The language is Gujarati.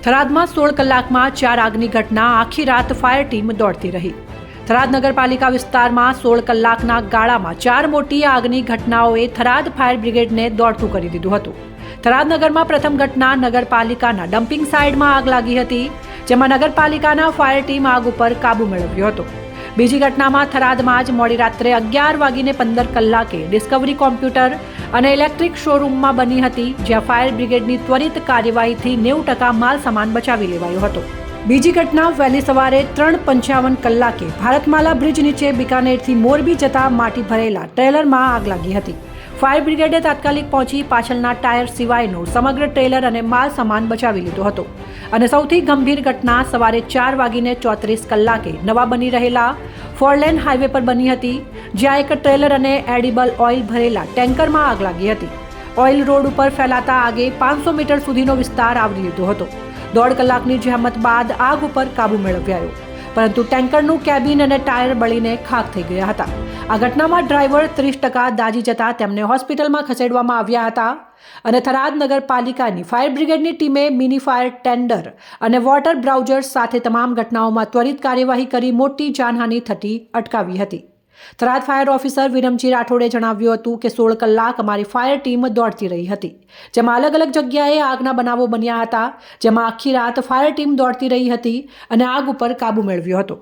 થરાદમાં 16 કલાકમાં 4 આગની ઘટના, આખી રાત ફાયર ટીમ દોડતી રહી. થરાદ નગરપાલિકા વિસ્તારમાં 16 કલાકના ગાળામાં 4 મોટી આગની ઘટનાઓએ થરાદ ફાયર બ્રિગેડને દોડતું કરી દીધું હતું. થરાદ નગરમાં પ્રથમ ઘટના નગરપાલિકાના ડમ્પિંગ સાઇટમાં આગ લાગી હતી, જેમાં નગરપાલિકાના ફાયર ટીમ આગ ઉપર કાબુ મેળવ્યો હતો. બીજી ઘટનામાં થરાદમાં જ મોડી રાત્રે 11:15 ડિસ્કવરી કોમ્પ્યુટર અને ઇલેક્ટ્રિક શોરૂમમાં બની હતી, જ્યાં ફાયર બ્રિગેડની ત્વરિત કાર્યવાહીથી 90% માલ સામાન બચાવી લેવાયો હતો. બીજી ઘટના વહેલી સવારે 3:55 ભારતમાલા બ્રિજ નીચે બિકાનેરથી મોરબી જતા માટી ભરેલા ટ્રેલરમાં આગ લાગી હતી. ફાયર બ્રિગેડે તાત્કાલિક પહોંચી પાછળના ટાયર સિવાયનો સમગ્ર ટ્રેલર અને માલ સામાન બચાવી લીધો હતો. અને સૌથી ગંભીર ઘટના સવારે 4:34 નવા બની રહેલા 4-લેન હાઈવે પર બની હતી, જ્યાં એક ટ્રેલર અને એડિબલ ઓઇલ ભરેલા ટેન્કરમાં આગ લાગી હતી. ઓઇલ રોડ ઉપર ફેલાતા આગે 500 મીટર સુધીનો વિસ્તાર આવરી લીધો હતો. 1.5 કલાકની જહેમત બાદ આગ ઉપર કાબુ મેળવ્યો, પરંતુ ટેન્કરનું કેબિન અને ટાયર બળીને ખાખ થઈ ગયા હતા. આ ઘટનામાં ડ્રાઈવર 30% દાઝી જતા તેમને હોસ્પિટલમાં ખસેડવામાં આવ્યા હતા. અને થરાદ નગરપાલિકાની ફાયર બ્રિગેડની ટીમે મિની ફાયર ટેન્ડર અને વોટર બ્રાઉઝર્સ સાથે તમામ ઘટનાઓમાં ત્વરિત કાર્યવાહી કરી મોટી જાનહાનિ થતી અટકાવી હતી. થરાદ ફાયર ઓફિસર વિરમજી રાઠોડે જણાવ્યું હતું કે 16 કલાક અમારી ફાયર ટીમ દોડતી રહી હતી, જેમાં અલગ અલગ જગ્યાએ આગના બનાવો બન્યા હતા, જેમાં આખી રાત ફાયર ટીમ દોડતી રહી હતી અને આગ ઉપર કાબુ મેળવ્યો હતો.